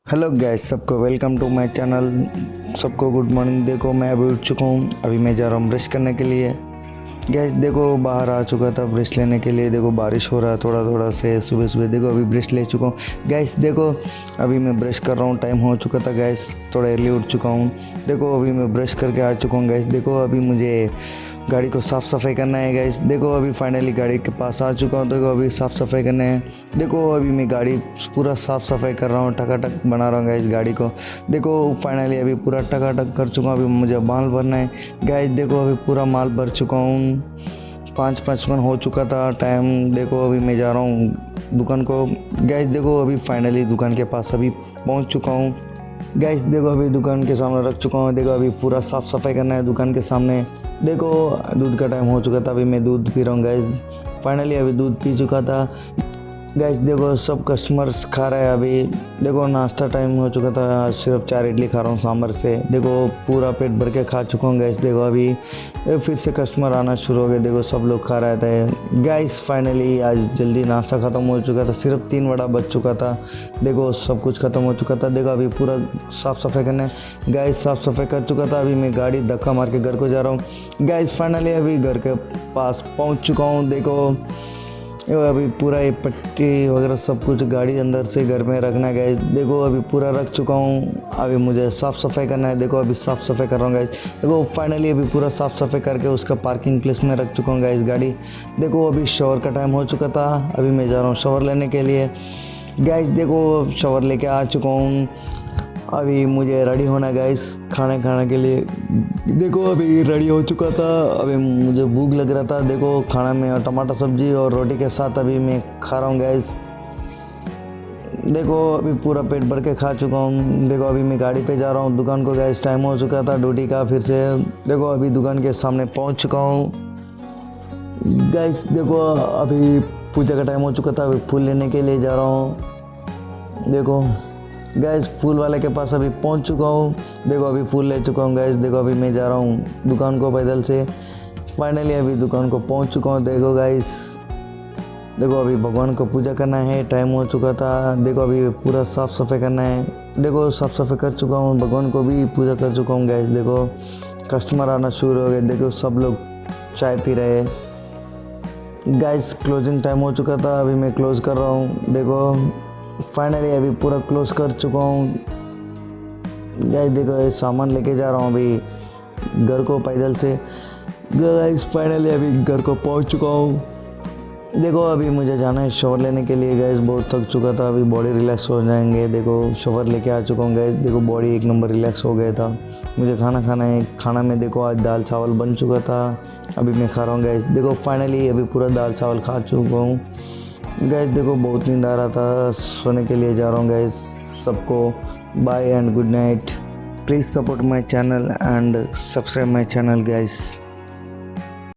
Hello guys, सबको welcome to my channel. सबको good morning. देखो मैं अभी उठ चुका हूँ। अभी मैं जा रहा हूँ ब्रश करने के लिए। गैस देखो बाहर आ चुका था ब्रश लेने के लिए। देखो बारिश हो रहा है थोड़ा थोड़ा से सुबह सुबह। देखो अभी ब्रश ले चुका हूँ। गैस देखो अभी मैं ब्रश कर रहा हूँ। टाइम हो चुका था गैस, थोड़ा अर्ली उठ चुका हूँ। देखो अभी मैं ब्रश करके आ चुका हूँ गैस। देखो अभी मुझे गाड़ी को साफ़ सफाई करना है गैस। देखो अभी फाइनली गाड़ी के पास आ चुका हूँ। देखो अभी साफ़ सफाई करने है। देखो अभी मैं गाड़ी पूरा साफ़ सफाई कर रहा हूँ, टकाटक बना रहा हूँ गैस गाड़ी को। देखो फाइनली अभी पूरा टकाटक कर चुका हूँ। अभी मुझे माल भरना है गैस। देखो अभी पूरा माल भर चुका हूँ। 5:55 हो चुका था टाइम। देखो अभी मैं जा रहा हूँ दुकान को गैस। देखो अभी फाइनली दुकान के पास अभी पहुँच चुका हूँ गैस। देखो अभी दुकान के सामने रख चुका हूँ। देखो अभी पूरा साफ़ सफाई करना है दुकान के सामने। देखो दूध का टाइम हो चुका था। अभी मैं दूध पी रहा हूँ गैस। फाइनली अभी दूध पी चुका था गैस। देखो सब कस्टमर्स खा रहे हैं अभी। देखो नाश्ता टाइम हो चुका था। आज सिर्फ 4 इडली खा रहा हूँ सांभर से। देखो पूरा पेट भर के खा चुका हूँ गैस। देखो अभी फिर से कस्टमर आना शुरू हो गए। देखो सब लोग खा रहे थे गैस। फाइनली आज जल्दी नाश्ता ख़त्म हो चुका था। सिर्फ 3 वड़ा बच चुका था। देखो सब कुछ ख़त्म हो चुका था। देखो अभी पूरा साफ़ सफाई करने गैस। साफ़ सफाई कर चुका था। अभी मैं गाड़ी धक्का मार के घर को जा रहा हूँ गैस। फाइनली अभी घर के पास पहुँच चुका हूँ। देखो अभी पूरा ये पट्टी वगैरह सब कुछ गाड़ी अंदर से घर में रखना है गैस। देखो अभी पूरा रख चुका हूँ। अभी मुझे साफ़ सफाई करना है। देखो अभी साफ़ सफाई कर रहा हूँ गैस। देखो फाइनली अभी पूरा साफ़ सफाई करके उसका पार्किंग प्लेस में रख चुका हूँ गैस गाड़ी। देखो अभी शावर का टाइम हो चुका था। अभी मैं जा रहा हूँ शावर लेने के लिए गैस। देखो शावर लेके आ चुका हूँ। अभी मुझे रेडी होना गैस खाने के लिए। देखो अभी रेडी हो चुका था। अभी मुझे भूख लग रहा था। देखो खाना में टमाटर सब्जी और रोटी के साथ अभी मैं खा रहा हूँ गैस। देखो अभी पूरा पेट भर के खा चुका हूँ। देखो अभी मैं गाड़ी पे जा रहा हूँ दुकान को गैस। टाइम हो चुका था ड्यूटी का फिर से। देखो अभी दुकान के सामने पहुँच चुका हूँ गैस। देखो अभी पूजा का टाइम हो चुका था। अभी फूल लेने के लिए जा रहा हूँ। देखो गैस फूल वाले के पास अभी पहुंच चुका हूँ। देखो अभी फूल ले चुका हूँ गैस। देखो अभी मैं जा रहा हूँ दुकान को पैदल से। फाइनली अभी दुकान को पहुंच चुका हूँ। देखो गैस देखो अभी भगवान को पूजा करना है। टाइम हो चुका था। देखो अभी पूरा साफ़ सफाई करना है। देखो साफ़ सफाई कर चुका हूँ। भगवान को भी पूजा कर चुका हूँ गैस। देखो कस्टमर आना शुरू हो गए। देखो सब लोग चाय पी रहे गैस। क्लोजिंग टाइम हो चुका था। अभी मैं क्लोज़ कर रहा हूँ। देखो फाइनली अभी पूरा क्लोज कर चुका हूँ गाइस। देखो ये सामान लेके जा रहा हूँ अभी घर को पैदल से गाइस। फाइनली अभी घर को पहुँच चुका हूँ। देखो अभी मुझे जाना है शावर लेने के लिए गाइस। बहुत थक चुका था। अभी बॉडी रिलैक्स हो जाएंगे। देखो शावर लेके आ चुका हूँ गाइस। देखो बॉडी एक नंबर रिलैक्स हो गया था। मुझे खाना खाना है। खाना में देखो आज दाल चावल बन चुका था। अभी मैं खा रहा हूँ गाइस। देखो फाइनली अभी पूरा दाल चावल खा चुका हूँ गैस। देखो बहुत नींद आ रहा था, सोने के लिए जा रहा हूँ गैस। सबको bye and good night. Please support my channel and subscribe my channel gas.